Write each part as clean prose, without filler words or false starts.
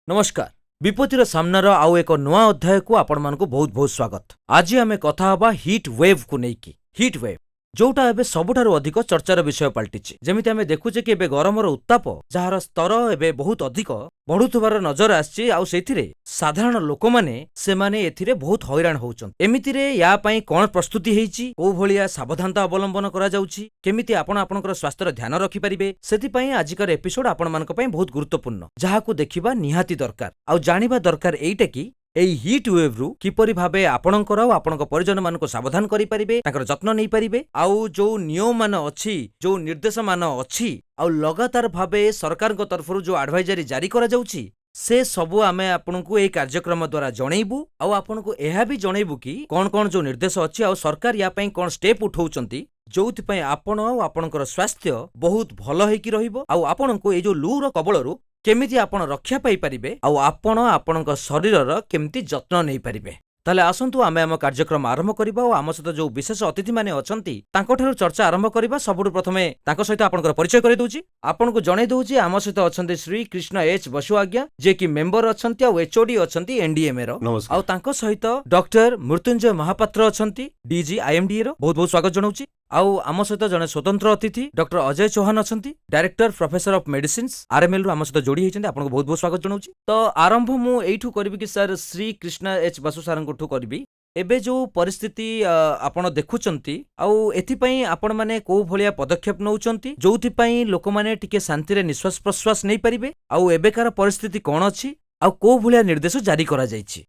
नमस्कार। विपत्तिर सामनार आउ एक नुआ अध्याय को आपण मानकु बहुत बहुत स्वागत। आज आमे कथा हबा हीट वेव को नेकी। हीट वेव जोटा एबे सबुठारु अधिक चर्चार विषय पलटिछि। जेमिति आमे देखुचे कि एबे गरमर उत्ताप जहार स्तर एबे बहुत अधिक बढ़ुथबार नजर आछि आउ सेथिरे साधारण लोकमाने सेमाने एथिरे बहुत हैरान होउछन। एमितिरे या पई कोन प्रस्तुति हेइछि, को भलिया सावधानता अवलंबन करा जाउछि, केमिति आपण आपनकर स्वास्थ्यर ध्यान रखि परिबे, सेति पई आजिकर एपिसोड आपण मानक पई बहुत गुरुत्वपूर्ण, जहाकु देखिबा निहाती दरकार। आउ जानिबा दरकार एइटा कि एई हीट वेव रु किपरि भाबे आपणकर आउ आपणक परिजन मानको सावधान करि परिबे, ताकर जत्न नै परिबे, आउ जो नियम मान अछि, जो निर्देश मान अछि, आउ लगातार भाबे सरकारक तरफरु जो एडवाइजरी जारी करा जाउछि, से सबु आमे आपनकु एई कार्यक्रम द्वारा जणैबु। आउ आपनकु एहा भी जणैबु कि कोन कोन जो निर्देश अछि आउ सरकार या पई कोन स्टेप उठौचंती, जोउथि पई आपण आउ आपनकर स्वास्थ्य बहुत भलो हेकि रहिबो, आउ आपनकु ए जो लूर कबळरु केमिति आपण रक्षा पाई परिबे, आउ आपण आपणक शरीरर केमिति जत्न नै परिबे। ताले आसंतु आमे आम कार्यक्रम आरंभ करिबा और आम सहित जो विशेष अतिथि माने अछंती तांकोठारु चर्चा आरंभ करिबा। सबुठु प्रथमे तांको सहित आपनकर परिचय करि दउची। आपनको जणै दउची आम सहित अछंती श्री कृष्ण एच बसु आज्ञा, जे कि मेंबर अछंती आ एचओडी अछंती एनडीएमए रो। आ तांको सहित डॉक्टर मृत्युंजय महापात्र अछंती डीजी आईएमडी रो। बहुत बहुत स्वागत जणाउची। आउ आम सहित जने स्वतंत्र अतिथि डॉक्टर अजय चौहान अछंती, director professor of medicines RML रु आम सहित जोडी हेचंती। आपनको बहुत बहुत स्वागत जणाउची। तो आरंभ मु एइठु करबी कि सर श्री कृष्ण एच बसु सारंकोठु करबी। एबे जो परिस्थिति आपण देखुचंती, आउ एथिपई आपण माने को भलिया पदक्षेप नउचंती जोउथि पई लोक माने टिके शांति रे निश्वास प्रश्वास नै परिबे, आउ एबेकार परिस्थिति कोन अछि, आउ को भलिया निर्देश जारी करा जायछि।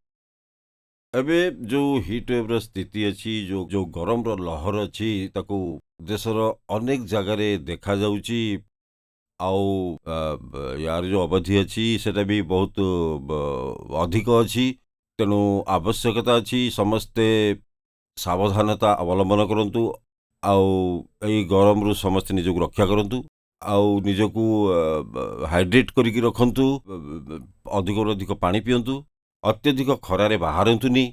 एबे जो हिट वेव स्थिति अच्छी जो गरम लहर अच्छी ताको देशर अनेक जगार देखा जाउची। आउ यार जो अवधि अच्छी सेटा भी बहुत अधिक अच्छी, तेणु आवश्यकता अच्छी समस्ते सावधानता अवलंबन करंतु। आउ एई गरम रु समस्ते निजको रक्षा करंतु, आउ निजको हाइड्रेट करिकी रखंतु, अधिक अधिक पानी पियंतु, अत्यधिक खरारे बाहरतुनी।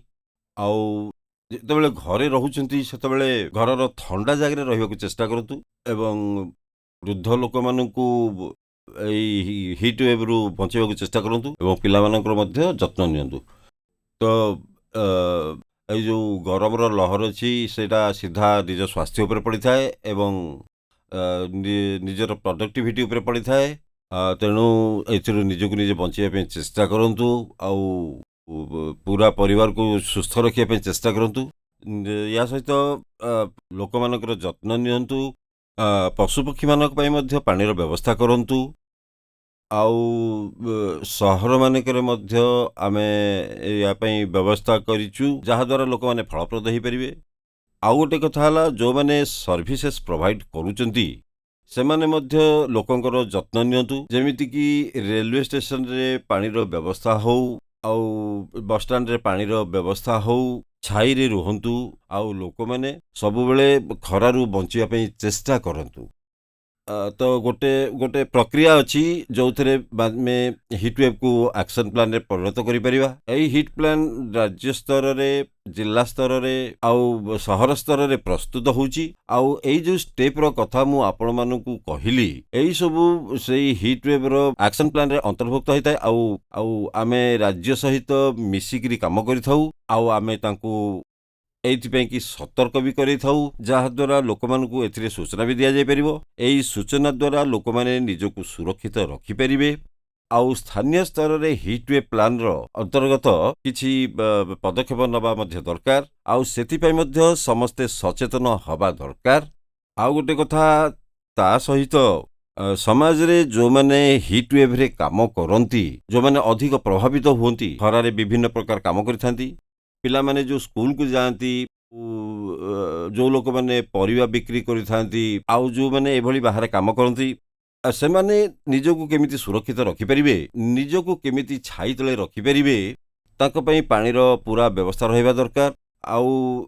आउ जेतेबेले घरे रहउचंती सेतेबेले घरर ठंडा जगह रहिबाकु चेष्टा करतु, एवं वृद्ध लोक मानकु एई हिट वेव रु बचाइबाकु चेष्टा करतु, एवं पिला मानकर मध्य जत्न नियंतु। तो एई जो गरमर लहर अछि सेटा सीधा निज स्वास्थ्य उपर पड़ी थाए एवं निजर प्रोडक्टिविटी उपर पड़ी थाए। तेणु एथिरु निजको निजे बचाइबा चेष्टा करंतु, आउ पूरा परिवार को सुस्थ रखिया चेष्टा करंतु। या सहित लोक मानकर जत्न नियंतु, पशुपक्षी मानक पई मध्य पानीर व्यवस्था करंतु। आउ सहर मानकर मध्य आमे या पई व्यवस्था करिचु, जहा द्वारा लोक माने फलप्रद होई परिबे। आउ गोटे कथा हला, जो माने सर्विसेस प्रोवाइड करूचंती सेमाने मध्य लोकंकर जत्न नियंतु। जेमिति कि रेलवे स्टेशन रे पानीर व्यवस्था हो, आउ बस स्टैंड रे पानीर व्यवस्था हो, छाई रे रुहंतु, आउ लोक माने सबु बेले खरारु बंचिया पई चेष्टा करंतु। तो गोटे गोटे प्रक्रिया अच्छी जो थे में हिट वेव को एक्शन प्लान रे परिणत करि परिबा। एई हिट प्लान राज्य स्तर रे, जिला स्तर रे, आउ शहर स्तर रे प्रस्तुत होउची। आउ एई जो स्टेप रो कथा मु आपण मानकु कहिली, एई सबु सेई हिट वेव रो एक्शन प्लान रे अंतर्भुक्त होइताय। आउ आउ आमे राज्य सहित मिसिकरी काम करिथाउ, आउ आमे तांकु एइथिपैं कि सतर्क भी करेथाउ, जहाद्वारा लोक मानकु एथिरे सूचना भी दिया जाय परिबो। एई सूचना द्वारा लोक माने निजको सुरक्षित रखिपारिबे। आउ स्थानीय स्तर रे हिट वेव प्लान रो अंतर्गत किछि पदक्षेप नबा मध्य दरकार, आउ सेथिपैं मध्य समस्ते सचेतन हवा दरकार। आउ गोटे कथा ता सहित समाज रे जो माने हिट वेव रे काम करंती, जो माने अधिक प्रभावित हुंती, खरारे विभिन्न प्रकार काम करिथांती, पिला माने जो स्कूल को जाती, जो लोक माने परिवा बिक्री करिथांती, आउ जो माने एभली बाहर काम करती, से माने निजको केमिति सुरक्षित रखि परिबे, निजको केमिति छाई तले रखि परिबे, ताको पई पानीर पूरा व्यवस्था रहइबा दरकार। आउ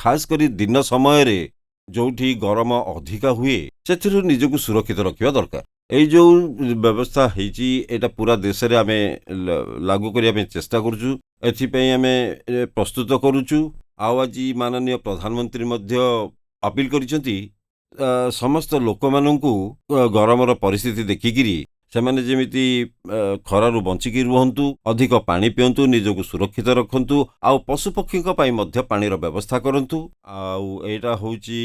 खास करी दिन समय रे जोठी गरम अधिका हुए सेथिरु निजको सुरक्षित रखिबा दरकार। एई जो व्यवस्था हेची एटा पूरा देश रे आमे लागू करिया पे चेष्टा करूछु, एथिपई आमे प्रस्तुत करूछु। आउ आज माननीय प्रधानमंत्री मध्य अपील करिसेंती समस्त लोक माननकु गरमर परिस्थिति देखिकिरी ସେମାନେ ଯେମିତି ଖରାରୁ ବଞ୍ଚିକି ରୁହନ୍ତୁ, ଅଧିକ ପାଣି ପିଅନ୍ତୁ, ନିଜକୁ ସୁରକ୍ଷିତ ରଖନ୍ତୁ, ଆଉ ପଶୁପକ୍ଷୀଙ୍କ ପାଇଁ ମଧ୍ୟ ପାଣିର ବ୍ୟବସ୍ଥା କରନ୍ତୁ। ଆଉ ଏଇଟା ହେଉଛି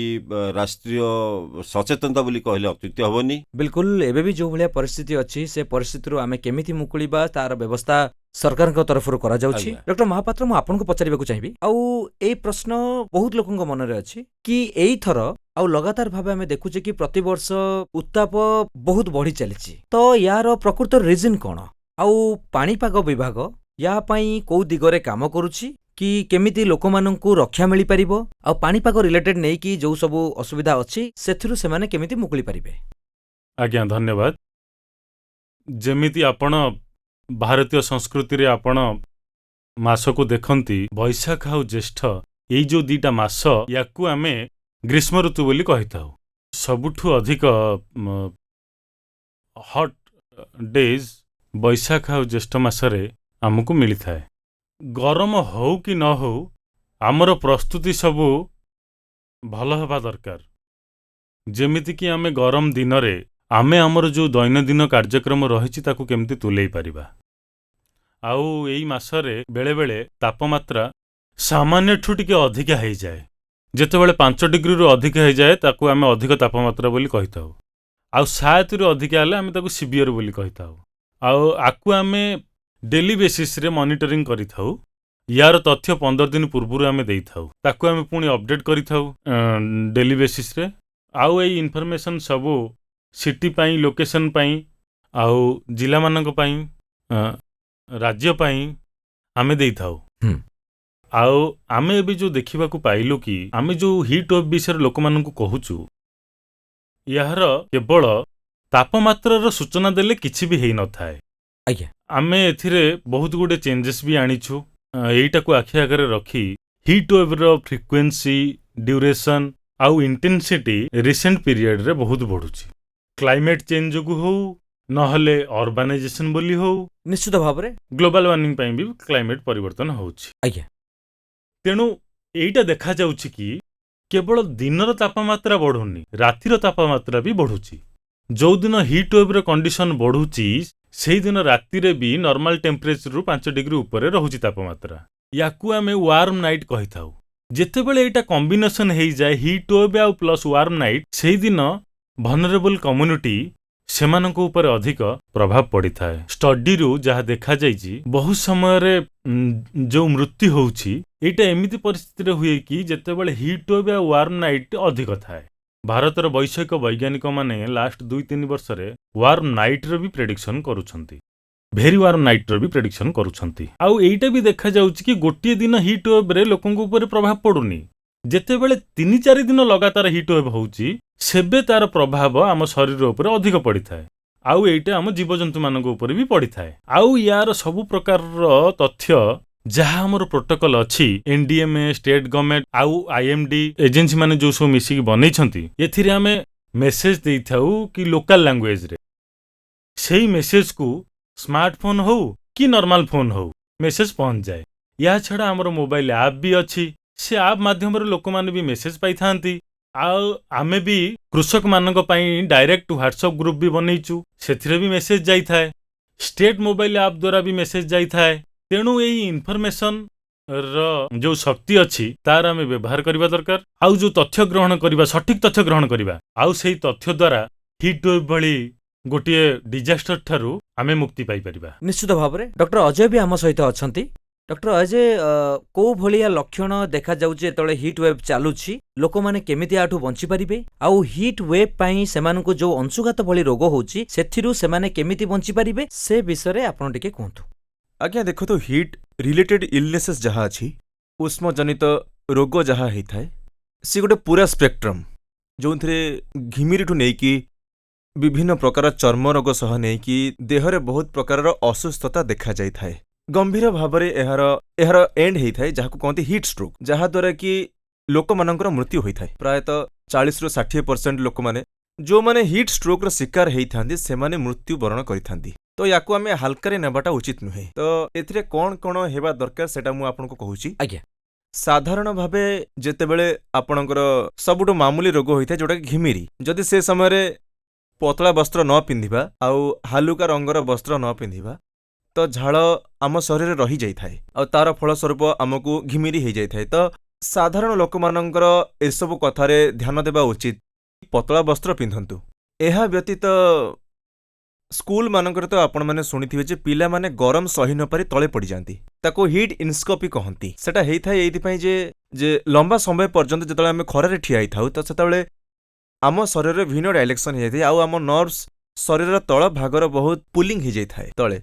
ରାଷ୍ଟ୍ରୀୟ ସଚେତନତା ବୋଲି କହିଲେ ଅତ୍ୟୁକ୍ତି ହେବନି। ବିଲକୁଲ ଏବେ ବି ଯୋଉ ଭଳିଆ ପରିସ୍ଥିତି ଅଛି ସେ ପରିସ୍ଥିତିରୁ ଆମେ କେମିତି ମୁକୁଳିବା ତାର ବ୍ୟବସ୍ଥା ସରକାରଙ୍କ ତରଫରୁ କରାଯାଉଛି। ଆଜ୍ଞା। ଡକ୍ଟର ମହାପାତ୍ର ମୁଁ ଆପଣଙ୍କୁ ପଚାରିବାକୁ ଚାହିଁବି ଆଉ ଏଇ ପ୍ରଶ୍ନ ବହୁତ ଲୋକଙ୍କ ମନରେ ଅଛି କି ଏଇଥର ଆଉ ଲଗାତାର ଭାବେ ଆମେ ଦେଖୁଛେ କି ପ୍ରତିବର୍ଷ ଉତ୍ତାପ ବହୁତ ବଢି ଚାଲିଛି, ତ ୟାର ପ୍ରକୃତ ରିଜନ କଣ ଆଉ ପାଣିପାଗ ବିଭାଗ ୟା ପାଇଁ କୋଉ ଦିଗରେ କାମ କରୁଛି କି କେମିତି ଲୋକମାନଙ୍କୁ ରକ୍ଷା ମିଳିପାରିବ ଆଉ ପାଣିପାଗ ରିଲେଟେଡ୍ ନେଇକି ଯୋଉ ସବୁ ଅସୁବିଧା ଅଛି ସେଥିରୁ ସେମାନେ କେମିତି ମୁକୁଳି ପାରିବେ? ଆଜ୍ଞା ଧନ୍ୟବାଦ। ଯେମିତି ଆପଣ ଭାରତୀୟ ସଂସ୍କୃତିରେ ଆପଣ ମାସକୁ ଦେଖନ୍ତି ବୈଶାଖ ଆଉ ଜ୍ୟେଷ୍ଠ, ଏଇ ଯୋଉ ଦିଟା ମାସ ୟାକୁ ଆମେ ଗ୍ରୀଷ୍ମ ଋତୁ ବୋଲି କହିଥାଉ। ସବୁଠୁ ଅଧିକ ହଟ୍ ଡେଜ୍ ବୈଶାଖ ଆଉ ଜ୍ୟେଷ୍ଠ ମାସରେ ଆମକୁ ମିଳିଥାଏ। ଗରମ ହଉ କି ନ ହଉ ଆମର ପ୍ରସ୍ତୁତି ସବୁ ଭଲ ହେବା ଦରକାର। ଯେମିତିକି ଆମେ ଗରମ ଦିନରେ ଆମେ ଆମର ଯେଉଁ ଦୈନନ୍ଦିନ କାର୍ଯ୍ୟକ୍ରମ ରହିଛି ତାକୁ କେମିତି ତୁଲେଇ ପାରିବା। ଆଉ ଏଇ ମାସରେ ବେଳେବେଳେ ତାପମାତ୍ରା ସାମାନ୍ୟଠୁ ଟିକେ ଅଧିକା ହେଇଯାଏ। ଯେତେବେଳେ 5 ଡିଗ୍ରୀରୁ ଅଧିକା ହେଇଯାଏ ତାକୁ ଆମେ ଅଧିକ ତାପମାତ୍ରା ବୋଲି କହିଥାଉ। ଆଉ 7ରୁ ଅଧିକା ହେଲେ ଆମେ ତାକୁ ସିଭିୟର ବୋଲି କହିଥାଉ। ଆଉ ଆକୁ ଆମେ ଡେଲି ବେସିସ୍ରେ ମନିଟରିଂ କରିଥାଉ। ୟାର ତଥ୍ୟ 15 ଦିନ ପୂର୍ବରୁ ଆମେ ଦେଇଥାଉ, ତାକୁ ଆମେ ପୁଣି ଅପଡେଟ୍ କରିଥାଉ ଡେଲି ବେସିସ୍ରେ। ଆଉ ଏଇ ଇନଫର୍ମେସନ୍ ସବୁ ସିଟି ପାଇଁ, ଲୋକେସନ୍ ପାଇଁ, ଆଉ ଜିଲ୍ଲାମାନଙ୍କ ପାଇଁ, ରାଜ୍ୟ ପାଇଁ ଆମେ ଦେଇଥାଉ। ଆଉ ଆମେ ଏବେ ଯେଉଁ ଦେଖିବାକୁ ପାଇଲୁ କି ଆମେ ଯେଉଁ ହିଟ୍ ୱେଭ୍ ବିଷୟରେ ଲୋକମାନଙ୍କୁ କହୁଛୁ, ଏହାର କେବଳ ତାପମାତ୍ରାର ସୂଚନା ଦେଲେ କିଛି ବି ହେଇନଥାଏ। ଆଜ୍ଞା। ଆମେ ଏଥିରେ ବହୁତ ଗୁଡ଼ିଏ ଚେଞ୍ଜେସ୍ ବି ଆଣିଛୁ। ଏଇଟାକୁ ଆଖି ଆଗରେ ରଖି ହିଟ୍ ୱେଭ୍ର ଫ୍ରିକ୍ୱେନ୍ସି, ଡ୍ୟୁରେସନ୍ ଆଉ ଇଣ୍ଟେନ୍ସିଟି ରିସେଣ୍ଟ ପିରିୟଡ଼ରେ ବହୁତ ବଢ଼ୁଛି। କ୍ଲାଇମେଟ୍ ଚେଞ୍ଜ ଯୋଗୁଁ ହଉ ନହେଲେ ଅର୍ବାନାଇଜେସନ୍ ବୋଲି ହଉ, ନିଶ୍ଚିତ ଭାବରେ ଗ୍ଲୋବାଲ୍ ୱାର୍ମିଂ ପାଇଁ ବି କ୍ଲାଇମେଟ୍ ପରିବର୍ତ୍ତନ ହେଉଛି। ଆଜ୍ଞା। ତେଣୁ ଏଇଟା ଦେଖାଯାଉଛି କି କେବଳ ଦିନର ତାପମାତ୍ରା ବଢ଼ୁନି, ରାତିର ତାପମାତ୍ରା ବି ବଢ଼ୁଛି। ଯେଉଁଦିନ ହିଟ୍ ୱେଭ୍ର କଣ୍ଡିସନ୍ ବଢ଼ୁଛି ସେଇଦିନ ରାତିରେ ବି ନର୍ମାଲ ଟେମ୍ପରେଚରରୁ 5 ଡିଗ୍ରୀ ଉପରେ ରହୁଛି ତାପମାତ୍ରା। ୟାକୁ ଆମେ ୱାର୍ମ ନାଇଟ୍ କହିଥାଉ। ଯେତେବେଳେ ଏଇଟା କମ୍ବିନେସନ୍ ହେଇଯାଏ ହିଟ୍ ୱେଭ୍ ଆଉ ପ୍ଲସ୍ ୱାର୍ମ ନାଇଟ୍, ସେଇଦିନ ଭଲନେରେବଲ୍ କମ୍ୟୁନିଟି ସେମାନଙ୍କ ଉପରେ ଅଧିକ ପ୍ରଭାବ ପଡ଼ିଥାଏ। ଷ୍ଟଡିରୁ ଯାହା ଦେଖାଯାଇଛି ବହୁତ ସମୟରେ ଯେଉଁ ମୃତ୍ୟୁ ହେଉଛି ଏଇଟା ଏମିତି ପରିସ୍ଥିତିରେ ହୁଏ କି ଯେତେବେଳେ ହିଟ୍ ୱେଭ୍ ଆଉ ୱାର୍ମ ନାଇଟ୍ ଅଧିକ ଥାଏ। ଭାରତର ବୈଷୟିକ ବୈଜ୍ଞାନିକମାନେ ଲାଷ୍ଟ 2-3 ବର୍ଷରେ ୱାର୍ମ ନାଇଟ୍ର ବି ପ୍ରେଡିକ୍ସନ୍ କରୁଛନ୍ତି, ଭେରି ୱାର୍ମ ନାଇଟ୍ର ବି ପ୍ରେଡିକ୍ସନ୍ କରୁଛନ୍ତି। ଆଉ ଏଇଟା ବି ଦେଖାଯାଉଛି କି ଗୋଟିଏ ଦିନ ହିଟ୍ ୱେଭ୍ରେ ଲୋକଙ୍କ ଉପରେ ପ୍ରଭାବ ପଡ଼ୁନି। ଯେତେବେଳେ 3-4 ଦିନ ଲଗାତାର ହିଟ୍ ୱେଭ୍ ହେଉଛି ସେବେ ତାର ପ୍ରଭାବ ଆମ ଶରୀର ଉପରେ ଅଧିକ ପଡ଼ିଥାଏ। ଆଉ ଏଇଟା ଆମ ଜୀବଜନ୍ତୁମାନଙ୍କ ଉପରେ ବି ପଡ଼ିଥାଏ। ଆଉ ୟାର ସବୁ ପ୍ରକାରର ତଥ୍ୟ ଯାହା ଆମର ପ୍ରୋଟୋକଲ ଅଛି, NDMA, ଷ୍ଟେଟ୍ ଗଭର୍ଣ୍ଣମେଣ୍ଟ ଆଉ IMD ଏଜେନ୍ସି ମାନେ ଯେଉଁ ସବୁ ମିଶିକି ବନେଇଛନ୍ତି, ଏଥିରେ ଆମେ ମେସେଜ ଦେଇଥାଉ କି ଲୋକାଲ ଲାଙ୍ଗୁଏଜରେ। ସେଇ ମେସେଜକୁ ସ୍ମାର୍ଟଫୋନ୍ ହଉ କି ନର୍ମାଲ ଫୋନ୍ ହଉ ମେସେଜ ପହଞ୍ଚିଯାଏ। ଏହା ଛଡ଼ା ଆମର ମୋବାଇଲ ଆପ୍ ବି ଅଛି, ସେ ଆପ୍ ମାଧ୍ୟମରେ ଲୋକମାନେ ବି ମେସେଜ ପାଇଥାନ୍ତି। ଆଉ ଆମେ ବି କୃଷକମାନଙ୍କ ପାଇଁ ଡାଇରେକ୍ଟ ହ୍ୱାଟ୍ସଆପ୍ ଗ୍ରୁପ୍ ବି ବନେଇଛୁ, ସେଥିରେ ବି ମେସେଜ ଯାଇଥାଏ। ଷ୍ଟେଟ୍ ମୋବାଇଲ ଆପ୍ ଦ୍ୱାରା ବି ମେସେଜ ଯାଇଥାଏ। ତେଣୁ ଏଇ ଇନଫର୍ମେସନ୍ ର ଯୋଉ ଶକ୍ତି ଅଛି ତାର ଆମେ ବ୍ୟବହାର କରିବା ଦରକାର। ଆଉ ଯୋଉ ତଥ୍ୟ ଗ୍ରହଣ କରିବା, ସଠିକ୍ ତଥ୍ୟ ଗ୍ରହଣ କରିବା, ଆଉ ସେଇ ତଥ୍ୟ ଦ୍ୱାରା ହିଟ୍ ୱେଭ୍ ଭଳି ଗୋଟିଏ ଡିଜାଷ୍ଟର ଠାରୁ ଆମେ ମୁକ୍ତି ପାଇପାରିବା। ନିଶ୍ଚିତ ଭାବରେ ଡକ୍ଟର ଅଜୟ ବି ଆମ ସହିତ ଅଛନ୍ତି। ଡକ୍ଟର ଅଜୟ, କୋଉ ଭଳିଆ ଲକ୍ଷଣ ଦେଖାଯାଉଛି ଯେତେବେଳେ ହିଟ୍ ୱେଭ୍ ଚାଲୁଛି, ଲୋକମାନେ କେମିତି ଆଠୁ ବଞ୍ଚିପାରିବେ ଆଉ ହିଟ୍ ୱେଭ୍ ପାଇଁ ସେମାନଙ୍କୁ ଯୋଉ ଅଂଶୁଘାତ ଭଳି ରୋଗ ହେଉଛି ସେଥିରୁ ସେମାନେ କେମିତି ବଞ୍ଚିପାରିବେ ସେ ବିଷୟରେ ଆପଣ ଟିକେ କୁହନ୍ତୁ। ଆଜ୍ଞା ଦେଖନ୍ତୁ, ହିଟ୍ ରିଲେଟେଡ୍ ଇଲନେସେସ୍ ଯାହା ଅଛି, ଉଷ୍ମଜନିତ ରୋଗ ଯାହା ହେଇଥାଏ, ସେ ଗୋଟେ ପୁରା ସ୍ପେକ୍ଟ୍ରମ୍, ଯେଉଁଥିରେ ଘିମିରିଠୁ ନେଇକି ବିଭିନ୍ନ ପ୍ରକାର ଚର୍ମ ରୋଗ ସହ ନେଇକି ଦେହରେ ବହୁତ ପ୍ରକାରର ଅସୁସ୍ଥତା ଦେଖାଯାଇଥାଏ। ଗମ୍ଭୀର ଭାବରେ ଏହାର ଏଣ୍ଡ ହେଇଥାଏ ଯାହାକୁ କହନ୍ତି ହିଟ୍ ଷ୍ଟ୍ରୋକ୍, ଯାହାଦ୍ୱାରା କି ଲୋକମାନଙ୍କର ମୃତ୍ୟୁ ହୋଇଥାଏ। ପ୍ରାୟତଃ 40-60% ଲୋକମାନେ ଯେଉଁମାନେ ହିଟ୍ ଷ୍ଟ୍ରୋକ୍ର ଶିକାର ହେଇଥାନ୍ତି ସେମାନେ ମୃତ୍ୟୁବରଣ କରିଥାନ୍ତି। ତ ୟାକୁ ଆମେ ହାଲକାରେ ନେବାଟା ଉଚିତ ନୁହେଁ। ତ ଏଥିରେ କ'ଣ ହେବା ଦରକାର ସେଟା ମୁଁ ଆପଣଙ୍କୁ କହୁଛି। ଆଜ୍ଞା। ସାଧାରଣ ଭାବେ ଯେତେବେଳେ ଆପଣଙ୍କର ସବୁଠୁ ମାମୁଲି ରୋଗ ହୋଇଥାଏ ଯୋଉଟାକି ଘିମିରି, ଯଦି ସେ ସମୟରେ ପତଳା ବସ୍ତ୍ର ନ ପିନ୍ଧିବା ଆଉ ହାଲୁକା ରଙ୍ଗର ବସ୍ତ୍ର ନ ପିନ୍ଧିବା ତ ଝାଳ ଆମ ଶରୀରରେ ରହିଯାଇଥାଏ ଆଉ ତାର ଫଳସ୍ୱରୂପ ଆମକୁ ଘିମିରି ହେଇଯାଇଥାଏ। ତ ସାଧାରଣ ଲୋକମାନଙ୍କର ଏସବୁ କଥାରେ ଧ୍ୟାନ ଦେବା ଉଚିତ। ପତଳା ବସ୍ତ୍ର ପିନ୍ଧନ୍ତୁ। ଏହା ବ୍ୟତୀତ ସ୍କୁଲ ମାନଙ୍କରେ ତ ଆପଣମାନେ ଶୁଣିଥିବେ ଯେ ପିଲାମାନେ ଗରମ ସହି ନ ପାରି ତଳେ ପଡ଼ିଯାନ୍ତି। ତାକୁ ହିଟ୍ ଇନ୍ସ୍କୋପି କହନ୍ତି। ସେଟା ହେଇଥାଏ ଏଇଥିପାଇଁ ଯେ ଲମ୍ବା ସମୟ ପର୍ଯ୍ୟନ୍ତ ଯେତେବେଳେ ଆମେ ଖରାରେ ଠିଆ ହେଇଥାଉ ତ ସେତେବେଳେ ଆମ ଶରୀରରେ ଭିନ୍ନ ଡାଇଲେକ୍ସନ୍ ହେଇଯାଇଥାଏ ଆଉ ଆମ ନର୍ଭସ୍ ଶରୀରର ତଳ ଭାଗର ବହୁତ ପୁଲିଂ ହେଇଯାଇଥାଏ ତଳେ।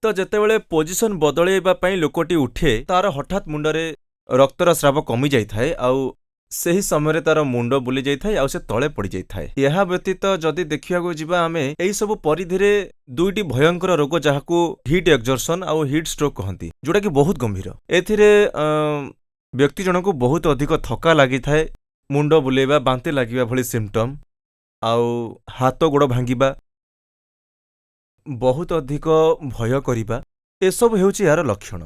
ତ ଯେତେବେଳେ ପୋଜିସନ୍ ବଦଳେଇବା ପାଇଁ ଲୋକଟି ଉଠେ ତାର ହଠାତ୍ ମୁଣ୍ଡରେ ରକ୍ତର ସ୍ରାବ କମି ଯାଇଥାଏ ଆଉ ସେହି ସମୟରେ ତାର ମୁଣ୍ଡ ବୁଲି ଯାଇଥାଏ ଆଉ ସେ ତଳେ ପଡ଼ିଯାଇଥାଏ। ଏହା ବ୍ୟତୀତ ଯଦି ଦେଖିବାକୁ ଯିବା ଆମେ ଏହିସବୁ ପରିଧିରେ ଦୁଇଟି ଭୟଙ୍କର ରୋଗ ଯାହାକୁ ହିଟ୍ ଏକ୍ସର୍ସନ୍ ଆଉ ହିଟ୍ ଷ୍ଟ୍ରୋକ୍ କହନ୍ତି, ଯୋଉଟାକି ବହୁତ ଗମ୍ଭୀର। ଏଥିରେ ବ୍ୟକ୍ତି ଜଣଙ୍କୁ ବହୁତ ଅଧିକ ଥକା ଲାଗିଥାଏ, ମୁଣ୍ଡ ବୁଲେଇବା, ବାନ୍ତି ଲାଗିବା ଭଳି ସିମ୍ପଟମ୍, ଆଉ ହାତ ଗୋଡ଼ ଭାଙ୍ଗିବା, ବହୁତ ଅଧିକ ଭୟ କରିବା, ଏସବୁ ହେଉଛି ଏହାର ଲକ୍ଷଣ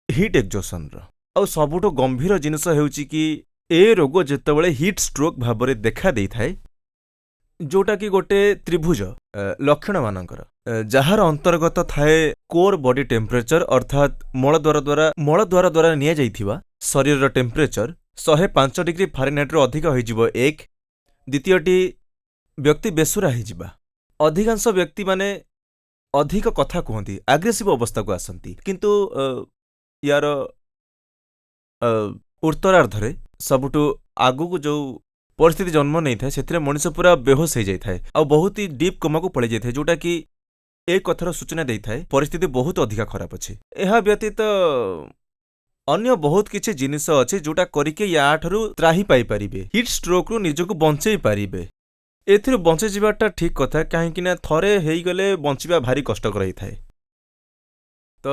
ହିଟ୍ ଏକ୍ସର୍ସନ୍ର। ଆଉ ସବୁଠୁ ଗମ୍ଭୀର ଜିନିଷ ହେଉଛି କି ଏ ରୋଗ ଯେତେବେଳେ ହିଟ୍ ଷ୍ଟ୍ରୋକ୍ ଭାବରେ ଦେଖା ଦେଇଥାଏ, ଯୋଉଟାକି ଗୋଟେ ତ୍ରିଭୁଜ ଲକ୍ଷଣମାନଙ୍କର, ଯାହାର ଅନ୍ତର୍ଗତ ଥାଏ କୋର୍ ବଡି ଟେମ୍ପରେଚର ଅର୍ଥାତ୍ ମଳଦ୍ୱାର ଦ୍ୱାରା ନିଆଯାଇଥିବା ଶରୀରର ଟେମ୍ପରେଚର 105 ଡିଗ୍ରୀ ଫାରେନହାଇଟ୍ରୁ ଅଧିକ ହୋଇଯିବ ଏକ। ଦ୍ୱିତୀୟଟି, ବ୍ୟକ୍ତି ବେସୁରା ହେଇଯିବା। ଅଧିକାଂଶ ବ୍ୟକ୍ତିମାନେ ଅଧିକ କଥା କୁହନ୍ତି, ଆଗ୍ରେସିଭ୍ ଅବସ୍ଥାକୁ ଆସନ୍ତି, କିନ୍ତୁ ୟାର ଉତ୍ତରାର୍ଦ୍ଧରେ ସବୁଠୁ ଆଗକୁ ଯୋଉ ପରିସ୍ଥିତି ଜନ୍ମ ନେଇଥାଏ ସେଥିରେ ମଣିଷ ପୁରା ବେହୋସ ହେଇଯାଇଥାଏ ଆଉ ବହୁତ ହି ଡିପ୍ କୋମାକୁ ପଳେଇ ଯାଇଥାଏ, ଯୋଉଟାକି ଏ କଥାର ସୂଚନା ଦେଇଥାଏ ପରିସ୍ଥିତି ବହୁତ ଅଧିକା ଖରାପ ଅଛି। ଏହା ବ୍ୟତୀତ ଅନ୍ୟ ବହୁତ କିଛି ଜିନିଷ ଅଛି ଯୋଉଟା କରିକି ୟାଠାରୁ ତ୍ରାହି ପାଇପାରିବେ, ହିଟ୍ ଷ୍ଟ୍ରୋକ୍ରୁ ନିଜକୁ ବଞ୍ଚେଇ ପାରିବେ। ଏଥିରୁ ବଞ୍ଚିଯିବାଟା ଠିକ୍ କଥା, କାହିଁକିନା ଥରେ ହେଇଗଲେ ବଞ୍ଚିବା ଭାରି କଷ୍ଟକର ହେଇଥାଏ। ତ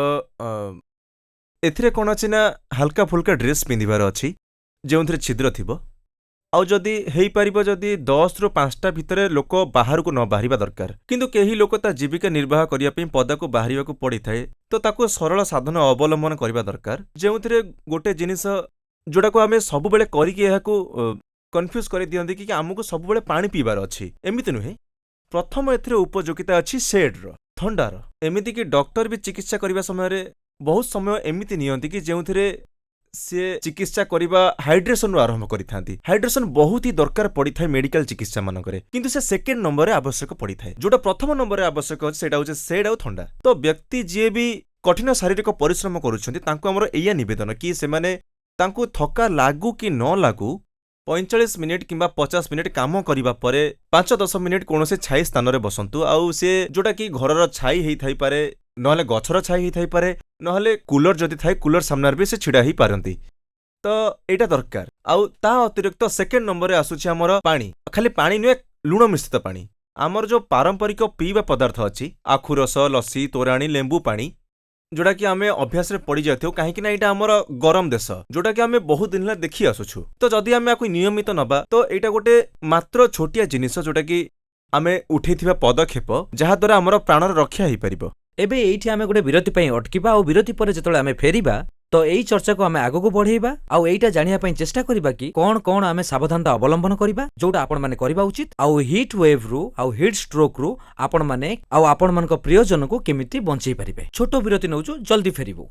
ଏଥିରେ କ'ଣ ଅଛି ନା ହାଲକା ଫୁଲକା ଡ୍ରେସ୍ ପିନ୍ଧିବାର ଅଛି ଯେଉଁଥିରେ ଛିଦ୍ର ଥିବ, ଆଉ ଯଦି ହେଇପାରିବ ଯଦି 10ରୁ 5ଟା ଭିତରେ ଲୋକ ବାହାରକୁ ନ ବାହାରିବା ଦରକାର। କିନ୍ତୁ କେହି ଲୋକ ତା ଜୀବିକା ନିର୍ବାହ କରିବା ପାଇଁ ପଦାକୁ ବାହାରିବାକୁ ପଡ଼ିଥାଏ, ତ ତାକୁ ସରଳ ସାଧନ ଅବଲମ୍ବନ କରିବା ଦରକାର, ଯେଉଁଥିରେ ଗୋଟେ ଜିନିଷ ଯୋଉଟାକୁ ଆମେ ସବୁବେଳେ କରିକି ଏହାକୁ କନଫ୍ୟୁଜ୍ କରିଦିଅନ୍ତି କି ଆମକୁ ସବୁବେଳେ ପାଣି ପିଇବାର ଅଛି। ଏମିତି ନୁହେଁ। ପ୍ରଥମ ଏଥିରେ ଉପଯୋଗିତା ଅଛି ସେଡ୍ର, ଥଣ୍ଡାର। ଏମିତିକି ଡକ୍ଟର ବି ଚିକିତ୍ସା କରିବା ସମୟରେ ବହୁତ ସମୟ ଏମିତି ନିଅନ୍ତି କି ଯେଉଁଥିରେ ସିଏ ଚିକିତ୍ସା କରିବା ହାଇଡ୍ରେସନରୁ ଆରମ୍ଭ କରିଥାନ୍ତି। ହାଇଡ୍ରେସନ ବହୁତ ହି ଦରକାର ପଡ଼ିଥାଏ ମେଡିକାଲ ଚିକିତ୍ସା ମାନଙ୍କରେ, କିନ୍ତୁ ସେ ସେକେଣ୍ଡ ନମ୍ବରରେ ଆବଶ୍ୟକ ପଡ଼ିଥାଏ। ଯୋଉଟା ପ୍ରଥମ ନମ୍ବରରେ ଆବଶ୍ୟକ ଅଛି ସେଇଟା ହେଉଛି ସେଡ୍ ଆଉ ଥଣ୍ଡା। ତ ବ୍ୟକ୍ତି ଯିଏ ବି କଠିନ ଶାରୀରିକ ପରିଶ୍ରମ କରୁଛନ୍ତି ତାଙ୍କୁ ଆମର ଏଇଆ ନିବେଦନ କି ସେମାନେ ତାଙ୍କୁ ଥକା ଲାଗୁ କି ନ ଲାଗୁ 45 ମିନିଟ୍ କିମ୍ବା 50 ମିନିଟ୍ କାମ କରିବା ପରେ 5-10 ମିନିଟ୍ କୌଣସି ଛାଇ ସ୍ଥାନରେ ବସନ୍ତୁ। ଆଉ ସିଏ ଯୋଉଟାକି ଘରର ଛାଇ ହେଇଥାଇପାରେ, ନହେଲେ ଗଛର ଛାଇ ହେଇଥାଇପାରେ, ନହେଲେ କୁଲର ଯଦି ଥାଏ କୁଲର ସାମ୍ନାରେ ବି ସେ ଛିଡ଼ା ହେଇପାରନ୍ତି। ତ ଏଇଟା ଦରକାର। ଆଉ ତା ଅତିରିକ୍ତ ସେକେଣ୍ଡ ନମ୍ବରରେ ଆସୁଛି ଆମର ପାଣି। ଖାଲି ପାଣି ନୁହେଁ, ଲୁଣ ମିଶ୍ରିତ ପାଣି। ଆମର ଯୋଉ ପାରମ୍ପରିକ ପିଇବା ପଦାର୍ଥ ଅଛି, ଆଖୁ ରସ, ଲସି, ତୋରାଣୀ, ଲେମ୍ବୁ ପାଣି, ଯୋଉଟାକି ଆମେ ଅଭ୍ୟାସରେ ପଡ଼ିଯାଇଥାଉ, କାହିଁକିନା ଏଇଟା ଆମର ଗରମ ଦେଶ, ଯୋଉଟାକି ଆମେ ବହୁତ ଦିନ ହେଲା ଦେଖି ଆସୁଛୁ। ତ ଯଦି ଆମେ ଆକୁ ନିୟମିତ ନବା ତ ଏଇଟା ଗୋଟେ ମାତ୍ର ଛୋଟିଆ ଜିନିଷ ଯୋଉଟାକି ଆମେ ଉଠେଇଥିବା ପଦକ୍ଷେପ, ଯାହାଦ୍ୱାରା ଆମର ପ୍ରାଣର ରକ୍ଷା ହେଇପାରିବ। ଏବେ ଏଇଠି ଆମେ ଗୋଟେ ବିରତି ପାଇଁ ଅଟକିବା ଆଉ ବିରତି ପରେ ଯେତେବେଳେ ଆମେ ଫେରିବା ତ ଏଇ ଚର୍ଚ୍ଚାକୁ ଆମେ ଆଗକୁ ବଢେଇବା ଆଉ ଏଇଟା ଜାଣିବା ପାଇଁ ଚେଷ୍ଟା କରିବା କି କଣ ଆମେ ସାବଧାନତା ଅବଲମ୍ବନ କରିବା ଯୋଉଟା ଆପଣମାନେ କରିବା ଉଚିତ, ଆଉ ହିଟ୍ ୱେଭ୍ ରୁ ଆଉ ହିଟ୍ ଷ୍ଟ୍ରୋକ୍ ରୁ ଆପଣମାନେ ଆଉ ଆପଣମାନଙ୍କ ପ୍ରିୟଜନକୁ କେମିତି ବଞ୍ଚେଇ ପାରିବେ। ଛୋଟ ବିରତି ନଉଛୁ, ଜଲ୍ଦି ଫେରିବୁ।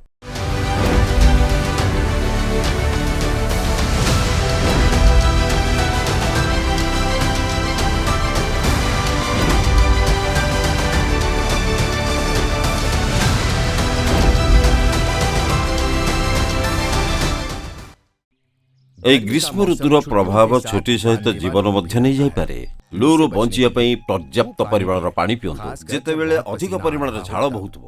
এই ଗ୍ରୀଷ୍ମ ଋତୁର ପ୍ରଭାବ ଛୁଟି ସହିତ ଜୀବନ ମଧ୍ୟ ନେଇଯାଇପାରେ। ଲୁରୁ ବଞ୍ଚିବା ପାଇଁ ପର୍ଯ୍ୟାପ୍ତ ପରିମାଣର ପାଣି ପିଅନ୍ତୁ। ଯେତେବେଳେ ଅଧିକ ପରିମାଣର ଝାଳ ବହୁଥିବ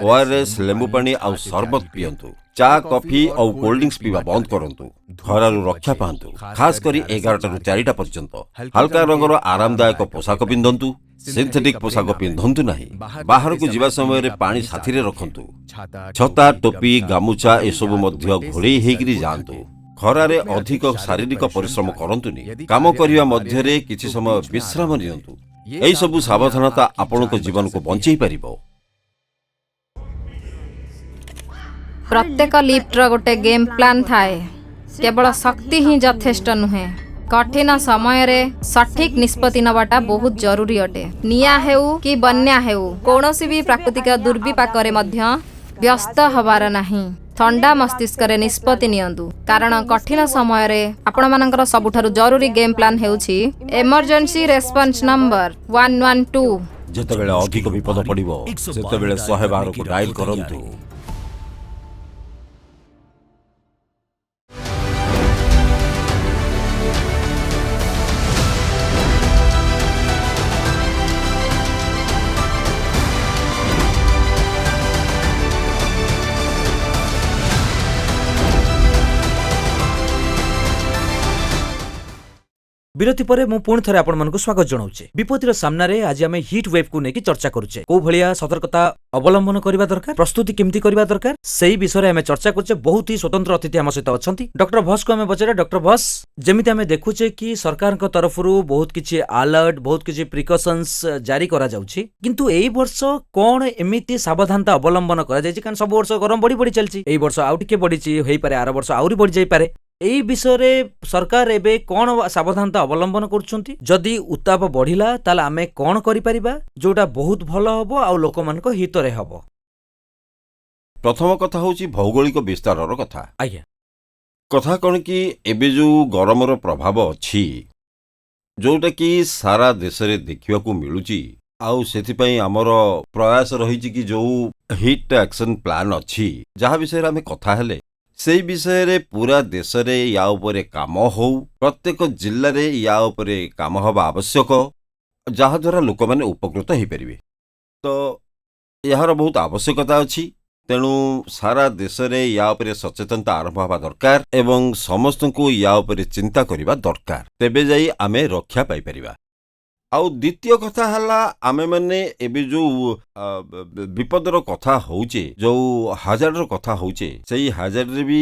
ORS, ଲେମ୍ବୁ ପାଣି ଆଉ ସରବତ ପିଅନ୍ତୁ। ଚା, କଫି ଆଉ କୋଲ୍ଡ ଡ୍ରିଙ୍କ୍ସ ପିଇବା ବନ୍ଦ କରନ୍ତୁ। ଖରାରୁ ରକ୍ଷା ପାଆନ୍ତୁ, ଖାସ କରି 11ଟାରୁ 4ଟା ପର୍ଯ୍ୟନ୍ତ। ହାଲକା ରଙ୍ଗର ଆରାମଦାୟକ ପୋଷାକ ପିନ୍ଧନ୍ତୁ। ସିନ୍ଥେଟିକ୍ ପୋଷାକ ପିନ୍ଧନ୍ତୁ ନାହିଁ। ବାହାରକୁ ଯିବା ସମୟରେ ପାଣି ସାଥିରେ ରଖନ୍ତୁ। ଛତା, ଟୋପି, ଗାମୁଛା ଏସବୁ ମଧ୍ୟ ଘୋଡ଼େଇ ହେଇକିରି ଯାଆନ୍ତୁ। ଖରାରେ ଅଧିକ ଶାରୀରିକ ପରିଶ୍ରମ କରନ୍ତୁନି। କାମ କରିବା ମଧ୍ୟରେ କିଛି ସମୟ ବିଶ୍ରାମ ନିଅନ୍ତୁ। ଏହି ସବୁ ସାବଧାନତା ଆପଣଙ୍କ ଜୀବନକୁ ବଞ୍ଚେଇ ପାରିବ। ପ୍ରତ୍ୟେକ ଲିଫ୍ଟର ଗୋଟେ ଗେମ୍ ପ୍ଲାନ୍ ଥାଏ। କେବଳ ଶକ୍ତି ହିଁ ଯଥେଷ୍ଟ ନୁହେଁ, कठिन समय रे सठिक निष्पत्ति नबाटा बहुत जरूरी अटे। निया हेउ कि बन्या हेउ कौनसी भी प्राकृतिक दुर्विपाक रे मध्य व्यस्त हबार नाही। ठंडा मस्तिष्क रे निष्पत्ति नियंतु कारण कठिन समय रे आपण मानकर सबुठारु जरूरी गेम प्लान हेउछि इमरजेंसी रेस्पॉन्स नंबर 112। ଯେତେବେଳେ ଅଧିକ ବିପଦ ପଡ଼ିବ ସେତେବେଳେ 112 କୁ ଡାଏଲ କରନ୍ତୁ। विरति परे मु पुणी थरे आपण मानकु स्वागत जणाउछे। विपत्तिर सामनारे आज आमे हीट वेव को नेकी चर्चा करूछे। को भलिया सतर्कता अवलंबन करबा दरकार, प्रस्तुति केमती करबा दरकार, सेही विषय आमे चर्चा करूछे। बहुत ही स्वतंत्र अतिथि हम सहित अछंती। डॉक्टर भस को आमे बचरे। डॉक्टर भस, जेमिति आमे देखुछे कि सरकार को तरफरु बहुत किछि अलर्ट, बहुत किछि प्रिकॉशंस जारी करा जाउछि, किंतु एई वर्ष कोन एमिति सावधानता अवलंबन करा जायछि? कारण सब वर्ष गरम बड़ी बड़ी चलछि, एई वर्ष आउ टिके बढिछि, होई पारे आर वर्ष आउरी बढि जाई पारे। एई विषय सरकार एबे कौन सावधानता अवलंबन करुछंती? जदि उत्ताप बढ़िला ताले आमे कौन करि परिबा जोटा बहुत भलो हबो आ लोक मानको हित रे हबो? प्रथम कथा होची भौगोलिक विस्तारर कथा। आज्ञा कथा कौन कि एबे जो गरमर प्रभाव अछि जोटा कि सारा देश रे देखिवा को मिलुची, आउ सेथिपई हमर प्रयास रहिछि कि जो हिट एक्शन प्लान अछि जहा विषय रे आमे कथा हेले सेई विषय रे पूरा देश रे या उपरे काम हो, प्रत्येक जिल्ला रे या उपरे काम हवा आवश्यक, जहा द्वारा लोक माने उपकृत हो परिबे। तो यार बहुत आवश्यकता अछि, तेणु सारा देश रे या उपरे सचेतनता आरंभ हवा दरकार एवं समस्त को या उपरे चिंता करिबा दरकार, तेबे जाई आमे रक्षा पाई परिबा। आउ द्वितीय कथा हला आमे माने एबे जो विपदर कथा होउचे, जो हाजार्डर कथा होउचे, सेही हाजार्ड रे भी